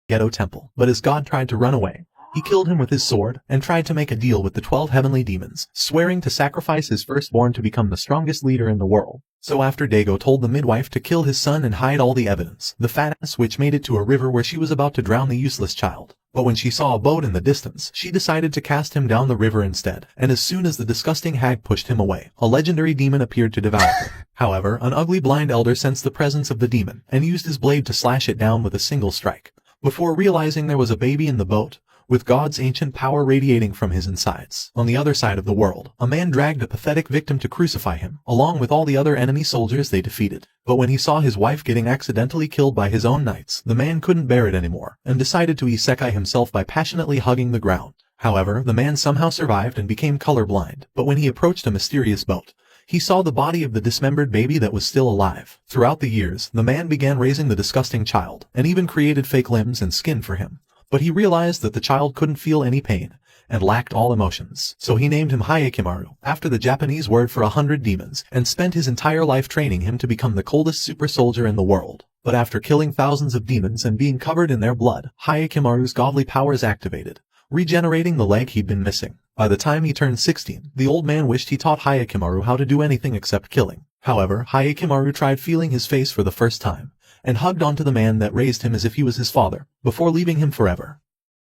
ghetto temple, but as God tried to run away, he killed him with his sword and tried to make a deal with the 12 heavenly demons, swearing to sacrifice his firstborn to become the strongest leader in the world. So after Dago told the midwife to kill his son and hide all the evidence, the fat ass witch made it to a river where she was about to drown the useless child. But when she saw a boat in the distance, she decided to cast him down the river instead, and as soon as the disgusting hag pushed him away, a legendary demon appeared to devour him. However, an ugly blind elder sensed the presence of the demon, and used his blade to slash it down with a single strike. Before realizing there was a baby in the boat, with God's ancient power radiating from his insides. On the other side of the world, a man dragged a pathetic victim to crucify him, along with all the other enemy soldiers they defeated. But when he saw his wife getting accidentally killed by his own knights, the man couldn't bear it anymore, and decided to isekai himself by passionately hugging the ground. However, the man somehow survived and became colorblind, but when he approached a mysterious boat, he saw the body of the dismembered baby that was still alive. Throughout the years, the man began raising the disgusting child, and even created fake limbs and skin for him. But he realized that the child couldn't feel any pain, and lacked all emotions. So he named him Hyakimaru, after the Japanese word for 100 demons, and spent his entire life training him to become the coldest super soldier in the world. But after killing thousands of demons and being covered in their blood, Hyakimaru's godly powers activated, regenerating the leg he'd been missing. By the time he turned 16, the old man wished he taught Hyakimaru how to do anything except killing. However, Hyakimaru tried feeling his face for the first time, and hugged onto the man that raised him as if he was his father, before leaving him forever.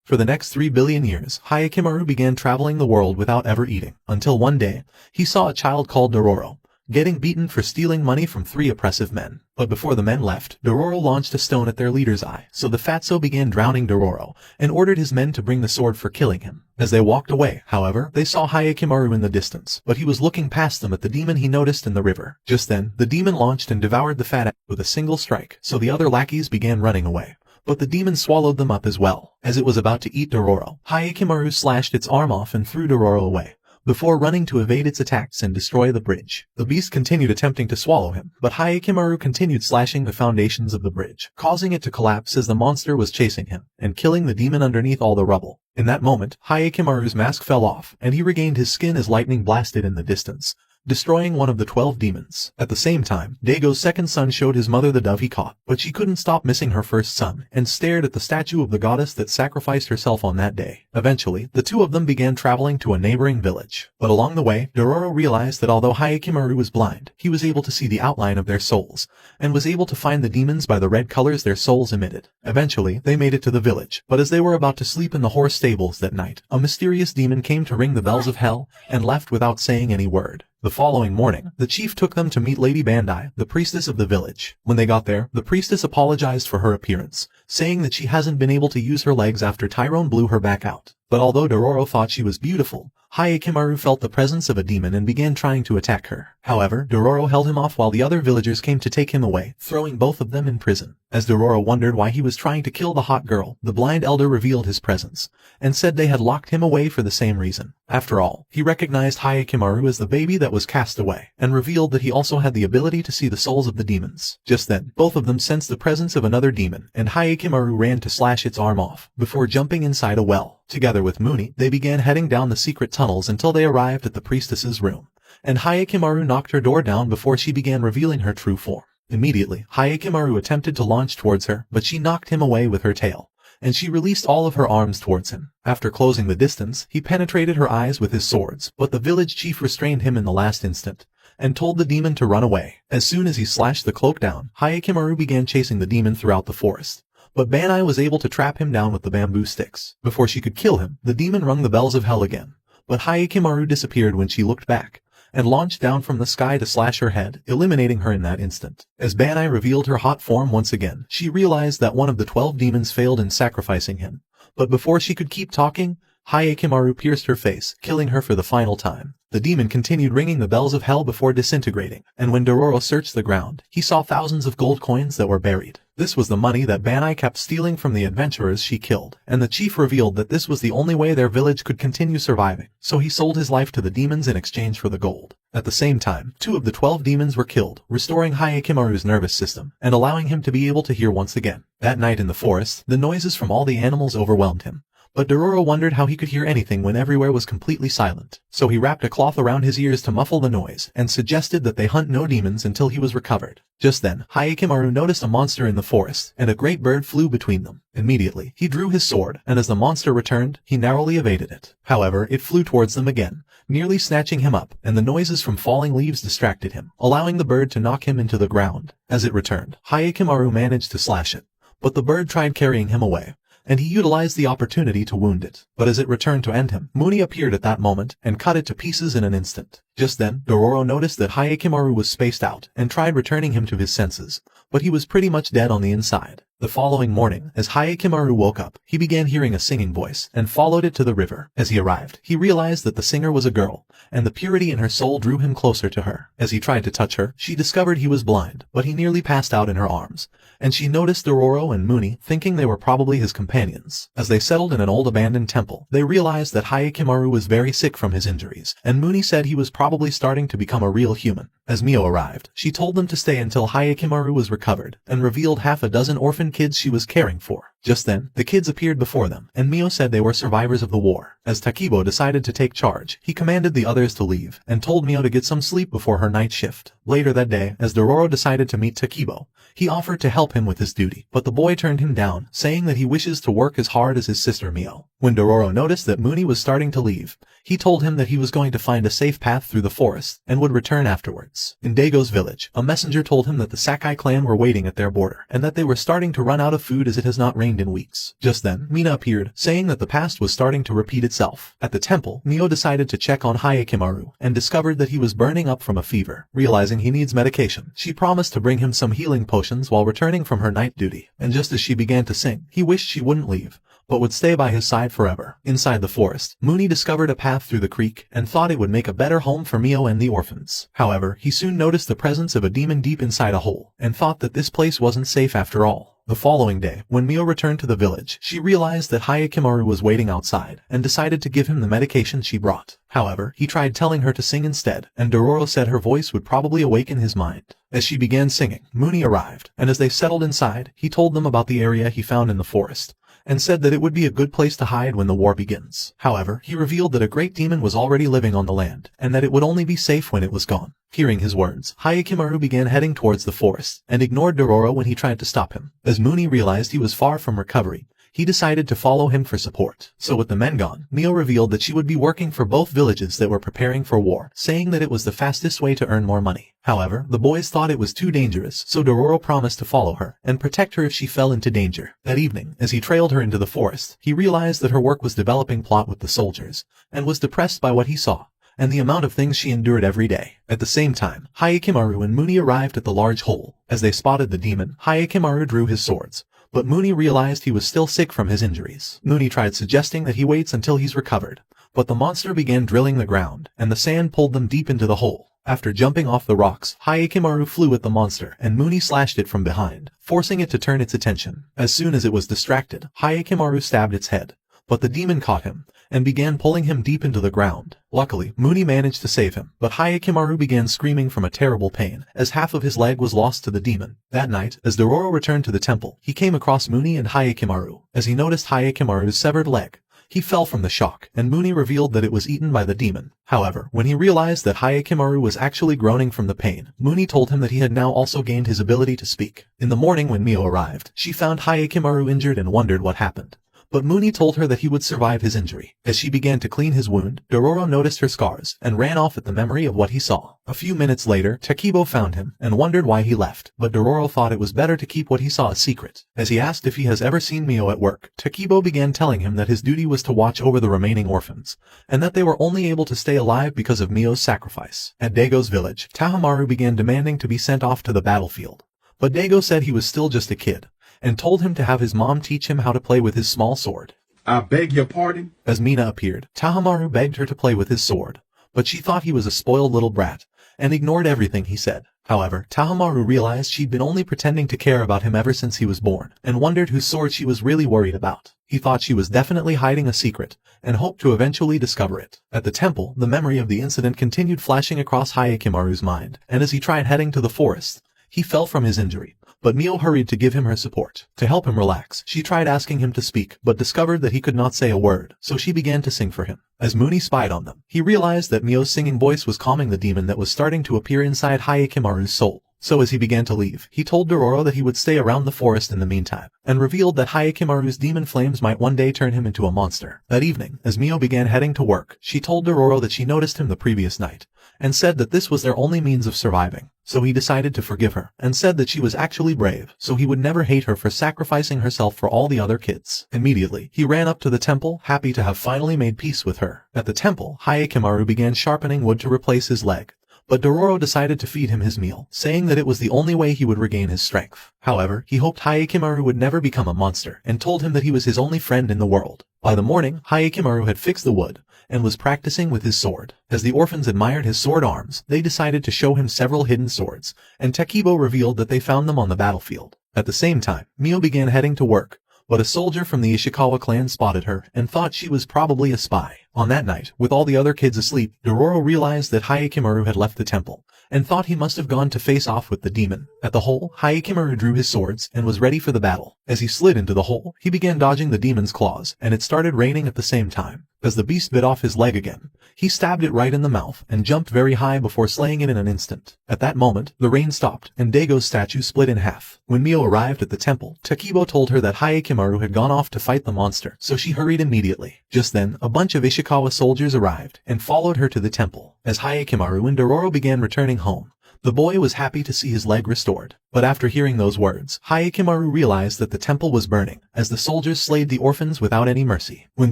For the next 3 billion years, Hyakimaru began traveling the world without ever eating, until one day, he saw a child called Dororo, getting beaten for stealing money from 3 oppressive men. But before the men left, Dororo launched a stone at their leader's eye, so the fatso began drowning Dororo, and ordered his men to bring the sword for killing him. As they walked away, however, they saw Hyakimaru in the distance, but he was looking past them at the demon he noticed in the river. Just then, the demon launched and devoured the fat ass with a single strike, so the other lackeys began running away. But the demon swallowed them up as well. As it was about to eat Dororo, Hyakimaru slashed its arm off and threw Dororo away, before running to evade its attacks and destroy the bridge. The beast continued attempting to swallow him, but Hyakimaru continued slashing the foundations of the bridge, causing it to collapse as the monster was chasing him, and killing the demon underneath all the rubble. In that moment, Hyakimaru's mask fell off, and he regained his skin as lightning blasted in the distance, destroying one of the 12 demons. At the same time, Dago's second son showed his mother the dove he caught, but she couldn't stop missing her first son, and stared at the statue of the goddess that sacrificed herself on that day. Eventually, the two of them began traveling to a neighboring village. But along the way, Dororo realized that although Hyakimaru was blind, he was able to see the outline of their souls, and was able to find the demons by the red colors their souls emitted. Eventually, they made it to the village, but as they were about to sleep in the horse stables that night, a mysterious demon came to ring the bells of hell, and left without saying any word. The following morning, the chief took them to meet Lady Bandai, the priestess of the village. When they got there, the priestess apologized for her appearance, saying that she hasn't been able to use her legs after Tyrone blew her back out. But although Dororo thought she was beautiful, Hyakimaru felt the presence of a demon and began trying to attack her. However, Dororo held him off while the other villagers came to take him away, throwing both of them in prison. As Dororo wondered why he was trying to kill the hot girl, the blind elder revealed his presence, and said they had locked him away for the same reason. After all, he recognized Hyakimaru as the baby that was cast away, and revealed that he also had the ability to see the souls of the demons. Just then, both of them sensed the presence of another demon, and Hyakimaru ran to slash its arm off, before jumping inside a well. Together with Muni, they began heading down the secret tunnels until they arrived at the priestess's room, and Hyakimaru knocked her door down before she began revealing her true form. Immediately, Hyakimaru attempted to launch towards her, but she knocked him away with her tail, and she released all of her arms towards him. After closing the distance, he penetrated her eyes with his swords, but the village chief restrained him in the last instant, and told the demon to run away. As soon as he slashed the cloak down, Hyakimaru began chasing the demon throughout the forest. But Banai was able to trap him down with the bamboo sticks. Before she could kill him, the demon rung the bells of hell again. But Hyakimaru disappeared when she looked back, and launched down from the sky to slash her head, eliminating her in that instant. As Banai revealed her hot form once again, she realized that one of the 12 demons failed in sacrificing him. But before she could keep talking, Hyakimaru pierced her face, killing her for the final time. The demon continued ringing the bells of hell before disintegrating, and when Dororo searched the ground, he saw thousands of gold coins that were buried. This was the money that Banai kept stealing from the adventurers she killed, and the chief revealed that this was the only way their village could continue surviving, so he sold his life to the demons in exchange for the gold. At the same time, 2 of the 12 demons were killed, restoring Hyakimaru's nervous system, and allowing him to be able to hear once again. That night in the forest, the noises from all the animals overwhelmed him, But Dororo wondered how he could hear anything when everywhere was completely silent. So he wrapped a cloth around his ears to muffle the noise, and suggested that they hunt no demons until he was recovered. Just then, Hyakimaru noticed a monster in the forest, and a great bird flew between them. Immediately, he drew his sword, and as the monster returned, he narrowly evaded it. However, it flew towards them again, nearly snatching him up, and the noises from falling leaves distracted him, allowing the bird to knock him into the ground. As it returned, Hyakimaru managed to slash it, but the bird tried carrying him away, and he utilized the opportunity to wound it. But as it returned to end him, Muni appeared at that moment and cut it to pieces in an instant. Just then, Dororo noticed that Hyakimaru was spaced out and tried returning him to his senses, but he was pretty much dead on the inside. The following morning, as Hyakimaru woke up, he began hearing a singing voice and followed it to the river. As he arrived, he realized that the singer was a girl, and the purity in her soul drew him closer to her. As he tried to touch her, she discovered he was blind, but he nearly passed out in her arms, and she noticed Dororo and Muni, thinking they were probably his companions. As they settled in an old abandoned temple, they realized that Hyakimaru was very sick from his injuries, and Muni said he was probably starting to become a real human. As Mio arrived, she told them to stay until Hyakimaru was recovered, and revealed half a dozen orphan kids she was caring for. Just then, the kids appeared before them, and Mio said they were survivors of the war. As Takibo decided to take charge, he commanded the others to leave, and told Mio to get some sleep before her night shift. Later that day, as Dororo decided to meet Takibo, he offered to help him with his duty, but the boy turned him down, saying that he wishes to work as hard as his sister Mio. When Dororo noticed that Muni was starting to leave, he told him that he was going to find a safe path through the forest, and would return afterwards. In Dago's village, a messenger told him that the Sakai clan were waiting at their border, and that they were starting to run out of food as it has not rained in weeks. Just then, Mina appeared, saying that the past was starting to repeat itself. At the temple, Mio decided to check on Hyakimaru, and discovered that he was burning up from a fever. Realizing he needs medication, she promised to bring him some healing potions while returning from her night duty, and just as she began to sing, he wished she wouldn't leave, but would stay by his side forever. Inside the forest, Muni discovered a path through the creek and thought it would make a better home for Mio and the orphans. However, he soon noticed the presence of a demon deep inside a hole, and thought that this place wasn't safe after all. The following day, when Mio returned to the village, she realized that Hyakimaru was waiting outside, and decided to give him the medication she brought. However, he tried telling her to sing instead, and Dororo said her voice would probably awaken his mind. As she began singing, Muni arrived, and as they settled inside, he told them about the area he found in the forest, and said that it would be a good place to hide when the war begins. However, he revealed that a great demon was already living on the land, and that it would only be safe when it was gone. Hearing his words, Hyakimaru began heading towards the forest, and ignored Dororo when he tried to stop him. As Muni realized he was far from recovery, he decided to follow him for support. So with the men gone, Mio revealed that she would be working for both villages that were preparing for war, saying that it was the fastest way to earn more money. However, the boys thought it was too dangerous, so Dororo promised to follow her and protect her if she fell into danger. That evening, as he trailed her into the forest, he realized that her work was developing plot with the soldiers, and was depressed by what he saw, and the amount of things she endured every day. At the same time, Hyakimaru and Muni arrived at the large hole. As they spotted the demon, Hyakimaru drew his swords, but Muni realized he was still sick from his injuries. Muni tried suggesting that he waits until he's recovered, but the monster began drilling the ground, and the sand pulled them deep into the hole. After jumping off the rocks, Hyakimaru flew at the monster, and Muni slashed it from behind, forcing it to turn its attention. As soon as it was distracted, Hyakimaru stabbed its head, but the demon caught him, and began pulling him deep into the ground. Luckily, Muni managed to save him, but Hyakimaru began screaming from a terrible pain, as half of his leg was lost to the demon. That night, as Dororo returned to the temple, he came across Muni and Hyakimaru. As he noticed Hyakimaru's severed leg, he fell from the shock, and Muni revealed that it was eaten by the demon. However, when he realized that Hyakimaru was actually groaning from the pain, Muni told him that he had now also gained his ability to speak. In the morning when Mio arrived, she found Hyakimaru injured and wondered what happened. But Muni told her that he would survive his injury. As she began to clean his wound, Dororo noticed her scars, and ran off at the memory of what he saw. A few minutes later, Takibo found him, and wondered why he left, but Dororo thought it was better to keep what he saw a secret. As he asked if he has ever seen Mio at work, Takibo began telling him that his duty was to watch over the remaining orphans, and that they were only able to stay alive because of Mio's sacrifice. At Dago's village, Tahamaru began demanding to be sent off to the battlefield, but Dago said he was still just a kid, and told him to have his mom teach him how to play with his small sword. I beg your pardon? As Mina appeared, Tahamaru begged her to play with his sword, but she thought he was a spoiled little brat, and ignored everything he said. However, Tahamaru realized she'd been only pretending to care about him ever since he was born, and wondered whose sword she was really worried about. He thought she was definitely hiding a secret, and hoped to eventually discover it. At the temple, the memory of the incident continued flashing across Hyakimaru's mind, and as he tried heading to the forest, he fell from his injury, but Mio hurried to give him her support. To help him relax, she tried asking him to speak, but discovered that he could not say a word, so she began to sing for him. As Mooney spied on them, he realized that Mio's singing voice was calming the demon that was starting to appear inside Hyakimaru's soul. So as he began to leave, he told Dororo that he would stay around the forest in the meantime, and revealed that Hyakimaru's demon flames might one day turn him into a monster. That evening, as Mio began heading to work, she told Dororo that she noticed him the previous night, and said that this was their only means of surviving. So he decided to forgive her, and said that she was actually brave, so he would never hate her for sacrificing herself for all the other kids. Immediately, he ran up to the temple, happy to have finally made peace with her. At the temple, Hyakimaru began sharpening wood to replace his leg, but Dororo decided to feed him his meal, saying that it was the only way he would regain his strength. However, he hoped Hyakimaru would never become a monster, and told him that he was his only friend in the world. By the morning, Hyakimaru had fixed the wood, and was practicing with his sword. As the orphans admired his sword arms, they decided to show him several hidden swords, and Takibo revealed that they found them on the battlefield. At the same time, Mio began heading to work, but a soldier from the Ishikawa clan spotted her and thought she was probably a spy. On that night, with all the other kids asleep, Dororo realized that Hyakimaru had left the temple, and thought he must have gone to face off with the demon. At the hole, Hyakimaru drew his swords and was ready for the battle. As he slid into the hole, he began dodging the demon's claws, and it started raining at the same time. As the beast bit off his leg again, he stabbed it right in the mouth and jumped very high before slaying it in an instant. At that moment, the rain stopped, and Dago's statue split in half. When Mio arrived at the temple, Takibo told her that Hyakimaru had gone off to fight the monster, so she hurried immediately. Just then, a bunch of Ishikawa soldiers arrived and followed her to the temple. As Hyakimaru and Dororo began returning home, the boy was happy to see his leg restored. But after hearing those words, Hyakimaru realized that the temple was burning, as the soldiers slayed the orphans without any mercy. When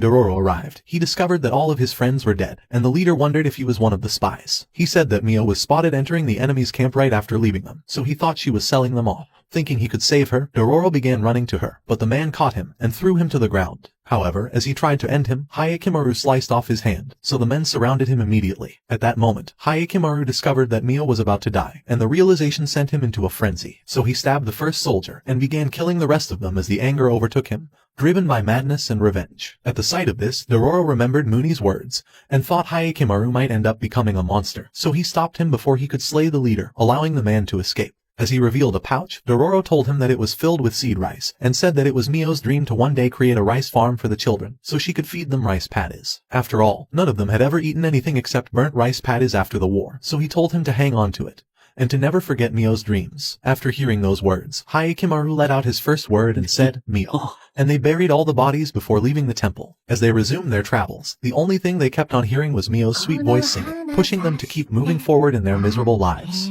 Dororo arrived, he discovered that all of his friends were dead, and the leader wondered if he was one of the spies. He said that Mio was spotted entering the enemy's camp right after leaving them, so he thought she was selling them off. Thinking he could save her, Dororo began running to her, but the man caught him and threw him to the ground. However, as he tried to end him, Hyakimaru sliced off his hand, so the men surrounded him immediately. At that moment, Hyakimaru discovered that Mio was about to die, and the realization sent him into a frenzy. So he stabbed the first soldier and began killing the rest of them as the anger overtook him, driven by madness and revenge. At the sight of this, Dororo remembered Mooney's words, and thought Hyakimaru might end up becoming a monster, so he stopped him before he could slay the leader, allowing the man to escape. As he revealed a pouch, Dororo told him that it was filled with seed rice, and said that it was Mio's dream to one day create a rice farm for the children, so she could feed them rice patties. After all, none of them had ever eaten anything except burnt rice patties after the war, so he told him to hang on to it, and to never forget Mio's dreams. After hearing those words, Hyakimaru let out his first word and said, Mio, and they buried all the bodies before leaving the temple. As they resumed their travels, the only thing they kept on hearing was Mio's sweet voice singing, pushing them to keep moving forward in their miserable lives.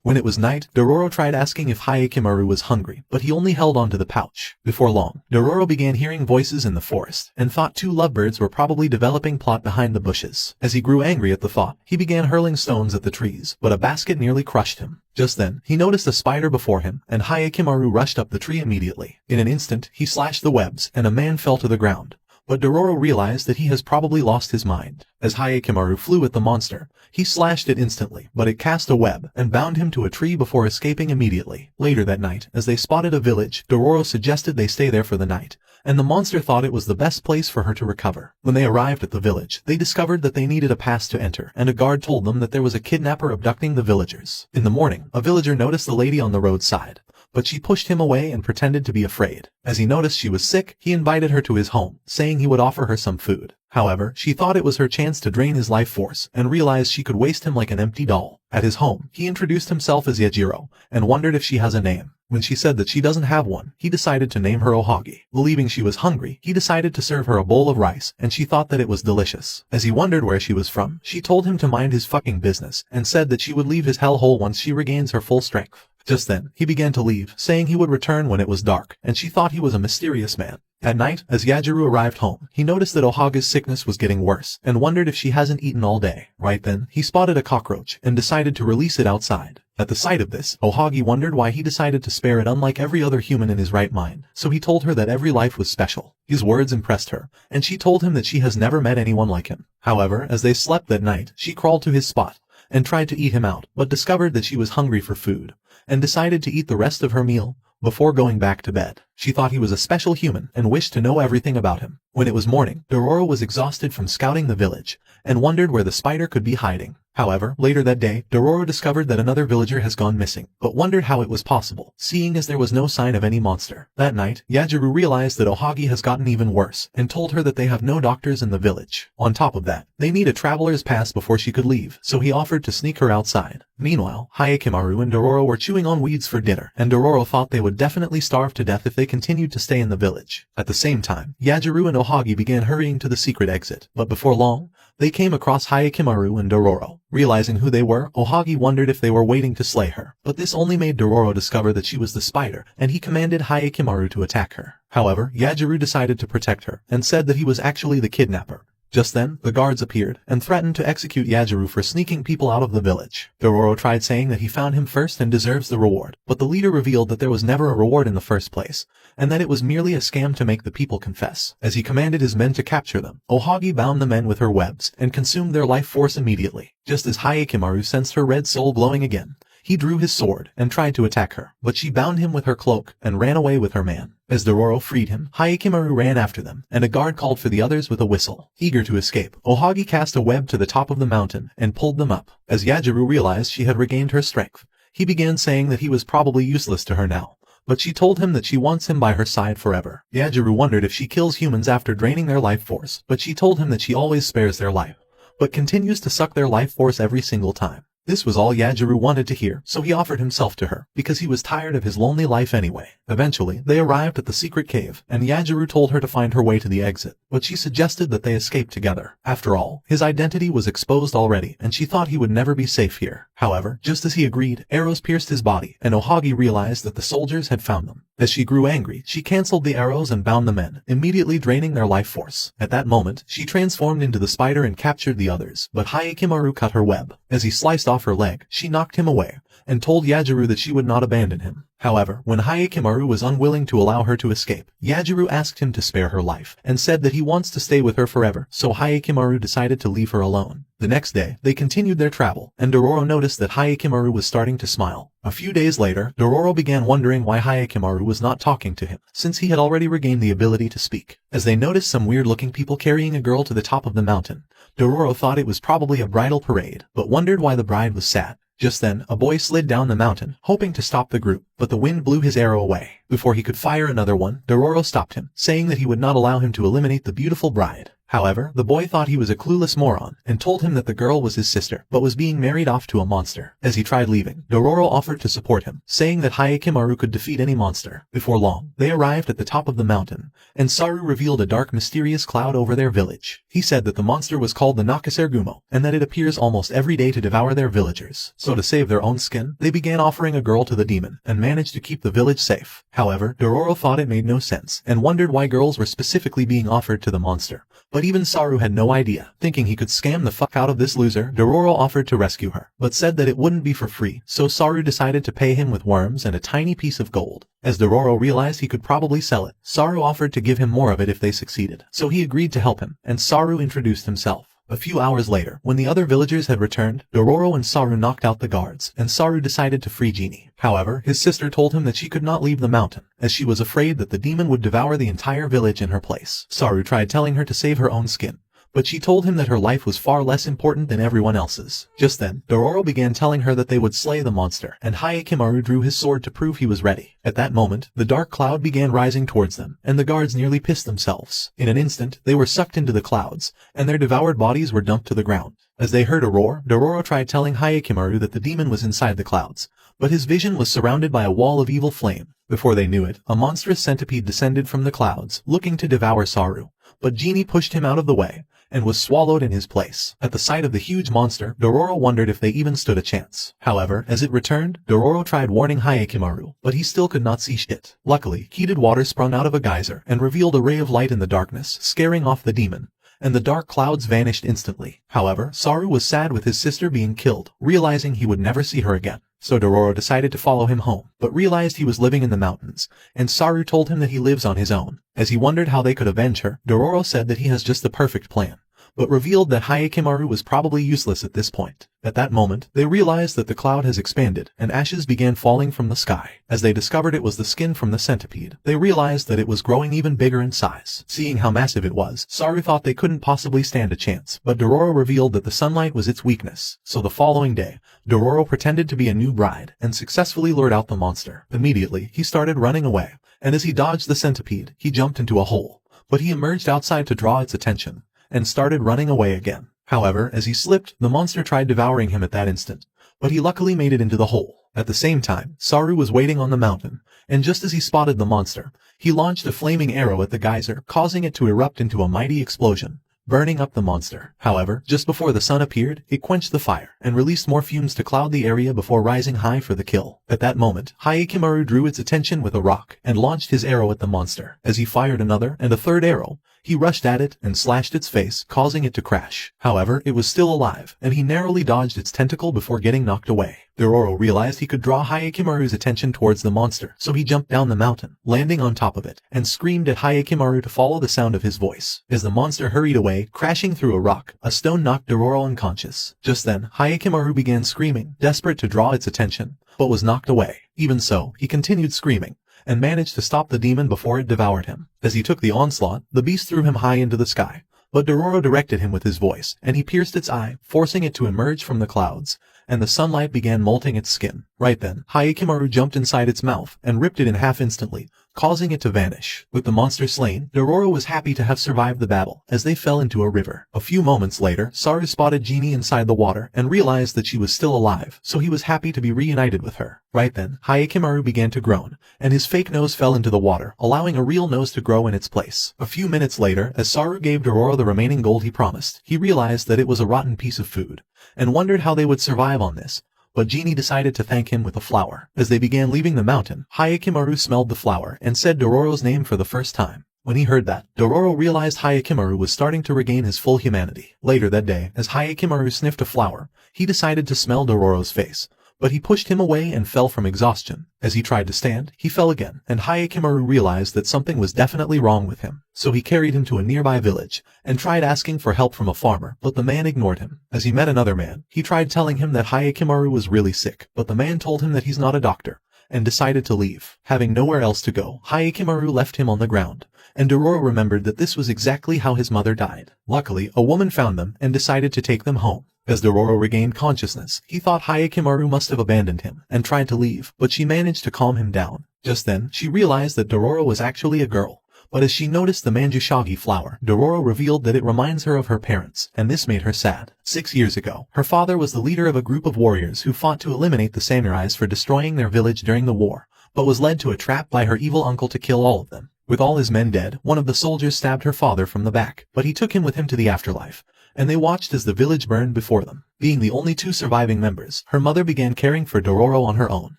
When it was night, Dororo tried asking if Hyakimaru was hungry, but he only held on to the pouch. Before long, Dororo began hearing voices in the forest, and thought two lovebirds were probably developing plot behind the bushes. As he grew angry at the thought, he began hurling stones at the trees, but a basket nearly crushed him. Just then, he noticed a spider before him, and Hyakimaru rushed up the tree immediately. In an instant, he slashed the webs, and a man fell to the ground. But Dororo realized that he has probably lost his mind. As Hyakimaru flew at the monster, he slashed it instantly, but it cast a web and bound him to a tree before escaping immediately. Later that night, as they spotted a village, Dororo suggested they stay there for the night, and the monster thought it was the best place for her to recover. When they arrived at the village, they discovered that they needed a pass to enter, and a guard told them that there was a kidnapper abducting the villagers. In the morning, a villager noticed the lady on the roadside, but she pushed him away and pretended to be afraid. As he noticed she was sick, he invited her to his home, saying he would offer her some food. However, she thought it was her chance to drain his life force, and realized she could waste him like an empty doll. At his home, he introduced himself as Yajiro, and wondered if she has a name. When she said that she doesn't have one, he decided to name her Ohagi. Believing she was hungry, he decided to serve her a bowl of rice, and she thought that it was delicious. As he wondered where she was from, she told him to mind his fucking business, and said that she would leave his hellhole once she regains her full strength. Just then, he began to leave, saying he would return when it was dark, and she thought he was a mysterious man. At night, as Yajiro arrived home, he noticed that Ohage's sickness was getting worse, and wondered if she hasn't eaten all day. Right then, he spotted a cockroach, and decided to release it outside. At the sight of this, Ohagi wondered why he decided to spare it unlike every other human in his right mind, so he told her that every life was special. His words impressed her, and she told him that she has never met anyone like him. However, as they slept that night, she crawled to his spot, and tried to eat him out, but discovered that she was hungry for food, and decided to eat the rest of her meal before going back to bed. She thought he was a special human and wished to know everything about him. When it was morning, Dororo was exhausted from scouting the village and wondered where the spider could be hiding. However, later that day, Dororo discovered that another villager has gone missing, but wondered how it was possible, seeing as there was no sign of any monster. That night, Yajiru realized that Ohagi has gotten even worse, and told her that they have no doctors in the village. On top of that, they need a traveler's pass before she could leave, so he offered to sneak her outside. Meanwhile, Hyakimaru and Dororo were chewing on weeds for dinner, and Dororo thought they would definitely starve to death if they continued to stay in the village. At the same time, Yajiru and Ohagi began hurrying to the secret exit, but before long, they came across Hyakimaru and Dororo. Realizing who they were, Ohagi wondered if they were waiting to slay her, but this only made Dororo discover that she was the spider, and he commanded Hyakimaru to attack her. However, Yajiru decided to protect her, and said that he was actually the kidnapper. Just then, the guards appeared, and threatened to execute Yajiru for sneaking people out of the village. Dororo tried saying that he found him first and deserves the reward, but the leader revealed that there was never a reward in the first place, and that it was merely a scam to make the people confess. As he commanded his men to capture them, Ohagi bound the men with her webs, and consumed their life force immediately. Just as Hyakimaru sensed her red soul glowing again, he drew his sword and tried to attack her, but she bound him with her cloak and ran away with her man. As Dororo freed him, Hyakimaru ran after them, and a guard called for the others with a whistle. Eager to escape, Ohagi cast a web to the top of the mountain and pulled them up. As Yajiru realized she had regained her strength, he began saying that he was probably useless to her now, but she told him that she wants him by her side forever. Yajiru wondered if she kills humans after draining their life force, but she told him that she always spares their life, but continues to suck their life force every single time. This was all Yajiru wanted to hear, so he offered himself to her, because he was tired of his lonely life anyway. Eventually, they arrived at the secret cave, and Yajiru told her to find her way to the exit, but she suggested that they escape together. After all, his identity was exposed already, and she thought he would never be safe here. However, just as he agreed, arrows pierced his body, and Ohagi realized that the soldiers had found them. As she grew angry, she cancelled the arrows and bound the men, immediately draining their life force. At that moment, she transformed into the spider and captured the others, but Hyakimaru cut her web. As he sliced off her leg, she knocked him away, and told Yajiru that she would not abandon him. However, when Hyakimaru was unwilling to allow her to escape, Yajiru asked him to spare her life, and said that he wants to stay with her forever, so Hyakimaru decided to leave her alone. The next day, they continued their travel, and Dororo noticed that Hyakimaru was starting to smile. A few days later, Dororo began wondering why Hyakimaru was not talking to him, since he had already regained the ability to speak. As they noticed some weird-looking people carrying a girl to the top of the mountain, Dororo thought it was probably a bridal parade, but wondered why the bride was sad. Just then, a boy slid down the mountain, hoping to stop the group, but the wind blew his arrow away. Before he could fire another one, Dororo stopped him, saying that he would not allow him to eliminate the beautiful bride. However, the boy thought he was a clueless moron, and told him that the girl was his sister, but was being married off to a monster. As he tried leaving, Dororo offered to support him, saying that Hyakimaru could defeat any monster. Before long, they arrived at the top of the mountain, and Saru revealed a dark mysterious cloud over their village. He said that the monster was called the Nakasergumo, and that it appears almost every day to devour their villagers. So to save their own skin, they began offering a girl to the demon, and managed to keep the village safe. However, Dororo thought it made no sense, and wondered why girls were specifically being offered to the monster. But even Saru had no idea. Thinking he could scam the fuck out of this loser, Dororo offered to rescue her, but said that it wouldn't be for free, so Saru decided to pay him with worms and a tiny piece of gold. As Dororo realized he could probably sell it, Saru offered to give him more of it if they succeeded, so he agreed to help him, and Saru introduced himself. A few hours later, when the other villagers had returned, Dororo and Saru knocked out the guards, and Saru decided to free Genie. However, his sister told him that she could not leave the mountain, as she was afraid that the demon would devour the entire village in her place. Saru tried telling her to save her own skin, but she told him that her life was far less important than everyone else's. Just then, Dororo began telling her that they would slay the monster, and Hyakimaru drew his sword to prove he was ready. At that moment, the dark cloud began rising towards them, and the guards nearly pissed themselves. In an instant, they were sucked into the clouds, and their devoured bodies were dumped to the ground. As they heard a roar, Dororo tried telling Hyakimaru that the demon was inside the clouds, but his vision was surrounded by a wall of evil flame. Before they knew it, a monstrous centipede descended from the clouds, looking to devour Saru, but Genie pushed him out of the way, and was swallowed in his place. At the sight of the huge monster, Dororo wondered if they even stood a chance. However, as it returned, Dororo tried warning Hyakimaru, but he still could not see shit. Luckily, heated water sprung out of a geyser and revealed a ray of light in the darkness, scaring off the demon, and the dark clouds vanished instantly. However, Saru was sad with his sister being killed, realizing he would never see her again. So Dororo decided to follow him home, but realized he was living in the mountains, and Saru told him that he lives on his own. As he wondered how they could avenge her, Dororo said that he has just the perfect plan. but revealed that Hyakimaru was probably useless at this point. At that moment, they realized that the cloud has expanded, and ashes began falling from the sky. As they discovered it was the skin from the centipede, they realized that it was growing even bigger in size. Seeing how massive it was, Saru thought they couldn't possibly stand a chance, but Dororo revealed that the sunlight was its weakness. So the following day, Dororo pretended to be a new bride, and successfully lured out the monster. Immediately, he started running away, and as he dodged the centipede, he jumped into a hole. But he emerged outside to draw its attention, and started running away again. However, as he slipped, the monster tried devouring him at that instant, but he luckily made it into the hole. At the same time, Saru was waiting on the mountain, and just as he spotted the monster, he launched a flaming arrow at the geyser, causing it to erupt into a mighty explosion, burning up the monster. However, just before the sun appeared, it quenched the fire, and released more fumes to cloud the area before rising high for the kill. At that moment, Hyakimaru drew its attention with a rock, and launched his arrow at the monster. As he fired another and a third arrow, he rushed at it and slashed its face, causing it to crash. However, it was still alive, and he narrowly dodged its tentacle before getting knocked away. Dororo realized he could draw Hyakimaru's attention towards the monster, so he jumped down the mountain, landing on top of it, and screamed at Hyakimaru to follow the sound of his voice. As the monster hurried away, crashing through a rock, a stone knocked Dororo unconscious. Just then, Hyakimaru began screaming, desperate to draw its attention, but was knocked away. Even so, he continued screaming, and managed to stop the demon before it devoured him. As he took the onslaught, the beast threw him high into the sky, but Dororo directed him with his voice, and he pierced its eye, forcing it to emerge from the clouds, and the sunlight began molting its skin. Right then, Hyakimaru jumped inside its mouth and ripped it in half instantly, causing it to vanish. With the monster slain, Dororo was happy to have survived the battle, as they fell into a river. A few moments later, Saru spotted Genie inside the water and realized that she was still alive, so he was happy to be reunited with her. Right then, Hyakimaru began to groan, and his fake nose fell into the water, allowing a real nose to grow in its place. A few minutes later, as Saru gave Dororo the remaining gold he promised, he realized that it was a rotten piece of food, and wondered how they would survive on this. But Genie decided to thank him with a flower. As they began leaving the mountain, Hyakimaru smelled the flower and said Dororo's name for the first time. When he heard that, Dororo realized Hyakimaru was starting to regain his full humanity. Later that day, as Hyakimaru sniffed a flower, he decided to smell Dororo's face, but he pushed him away and fell from exhaustion. As he tried to stand, he fell again, and Hyakimaru realized that something was definitely wrong with him. So he carried him to a nearby village, and tried asking for help from a farmer, but the man ignored him. As he met another man, he tried telling him that Hyakimaru was really sick, but the man told him that he's not a doctor, and decided to leave. Having nowhere else to go, Hyakimaru left him on the ground, and Dororo remembered that this was exactly how his mother died. Luckily, a woman found them and decided to take them home. As Dororo regained consciousness, he thought Hyakimaru must have abandoned him, and tried to leave, but she managed to calm him down. Just then, she realized that Dororo was actually a girl, but as she noticed the manjushagi flower, Dororo revealed that it reminds her of her parents, and this made her sad. 6 years ago, her father was the leader of a group of warriors who fought to eliminate the samurais for destroying their village during the war, but was led to a trap by her evil uncle to kill all of them. With all his men dead, one of the soldiers stabbed her father from the back, but he took him with him to the afterlife, and they watched as the village burned before them. Being the only two surviving members, her mother began caring for Dororo on her own.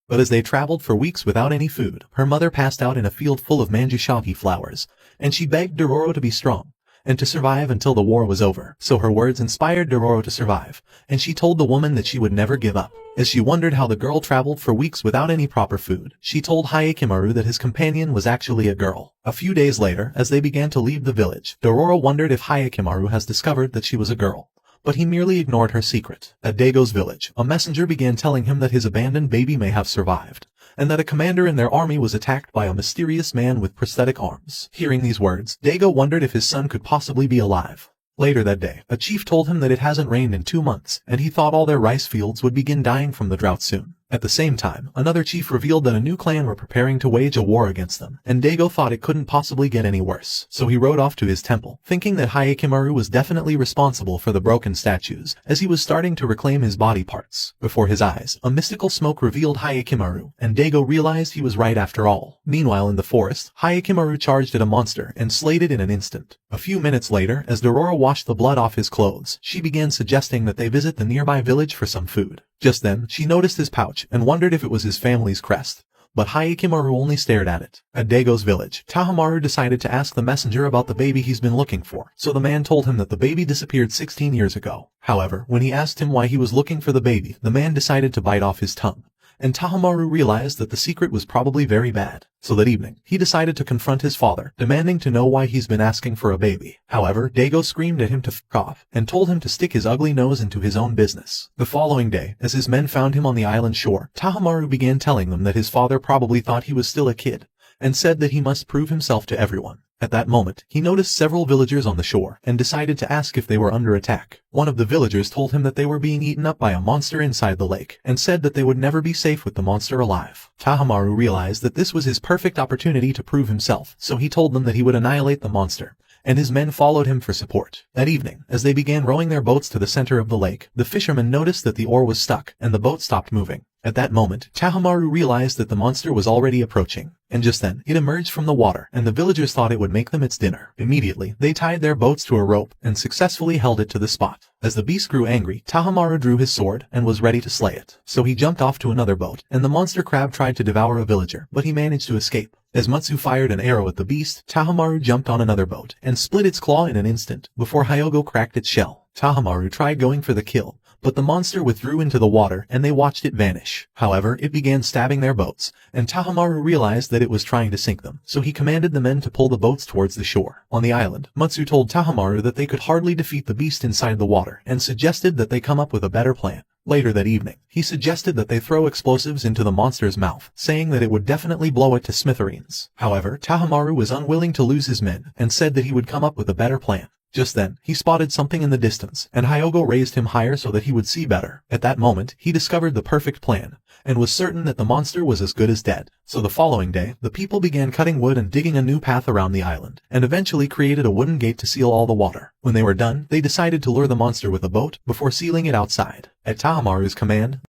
But as they traveled for weeks without any food, her mother passed out in a field full of manjushagi flowers, and she begged Dororo to be strong, and to survive until the war was over. So her words inspired Dororo to survive, and she told the woman that she would never give up. As she wondered how the girl traveled for weeks without any proper food, she told Hyakimaru that his companion was actually a girl. A few days later, as they began to leave the village, Dororo wondered if Hyakimaru has discovered that she was a girl, but he merely ignored her secret. At Dago's village, a messenger began telling him that his abandoned baby may have survived, and that a commander in their army was attacked by a mysterious man with prosthetic arms. Hearing these words, Dago wondered if his son could possibly be alive. Later that day, a chief told him that it hasn't rained in 2 months, and he thought all their rice fields would begin dying from the drought soon. At the same time, another chief revealed that a new clan were preparing to wage a war against them, and Dago thought it couldn't possibly get any worse. So he rode off to his temple, thinking that Hyakimaru was definitely responsible for the broken statues, as he was starting to reclaim his body parts. Before his eyes, a mystical smoke revealed Hyakimaru, and Dago realized he was right after all. Meanwhile in the forest, Hyakimaru charged at a monster and slayed it in an instant. A few minutes later, as Dororo washed the blood off his clothes, she began suggesting that they visit the nearby village for some food. Just then, she noticed his pouch and wondered if it was his family's crest, but Hyakimaru only stared at it. At Dago's village, Tahamaru decided to ask the messenger about the baby he's been looking for, so the man told him that the baby disappeared 16 years ago. However, when he asked him why he was looking for the baby, the man decided to bite off his tongue, and Tahamaru realized that the secret was probably very bad. So that evening, he decided to confront his father, demanding to know why he's been asking for a baby. However, Daigo screamed at him to fuck off, and told him to stick his ugly nose into his own business. The following day, as his men found him on the island shore, Tahamaru began telling them that his father probably thought he was still a kid, and said that he must prove himself to everyone. At that moment, he noticed several villagers on the shore, and decided to ask if they were under attack. One of the villagers told him that they were being eaten up by a monster inside the lake, and said that they would never be safe with the monster alive. Tahamaru realized that this was his perfect opportunity to prove himself, so he told them that he would annihilate the monster, and his men followed him for support. That evening, as they began rowing their boats to the center of the lake, the fishermen noticed that the oar was stuck, and the boat stopped moving. At that moment, Tahamaru realized that the monster was already approaching, and just then, it emerged from the water, and the villagers thought it would make them its dinner. Immediately, they tied their boats to a rope, and successfully held it to the spot. As the beast grew angry, Tahamaru drew his sword, and was ready to slay it. So he jumped off to another boat, and the monster crab tried to devour a villager, but he managed to escape. As Matsu fired an arrow at the beast, Tahamaru jumped on another boat, and split its claw in an instant, before Hyogo cracked its shell. Tahamaru tried going for the kill, but the monster withdrew into the water and they watched it vanish. However, it began stabbing their boats, and Tahamaru realized that it was trying to sink them, so he commanded the men to pull the boats towards the shore. On the island, Matsu told Tahamaru that they could hardly defeat the beast inside the water, and suggested that they come up with a better plan. Later that evening, he suggested that they throw explosives into the monster's mouth, saying that it would definitely blow it to smithereens. However, Tahamaru was unwilling to lose his men, and said that he would come up with a better plan. Just then, he spotted something in the distance, and Hyogo raised him higher so that he would see better. At that moment, he discovered the perfect plan, and was certain that the monster was as good as dead. So the following day, the people began cutting wood and digging a new path around the island, and eventually created a wooden gate to seal all the water. When they were done, they decided to lure the monster with a boat before sealing it outside. At Tahamaru's command,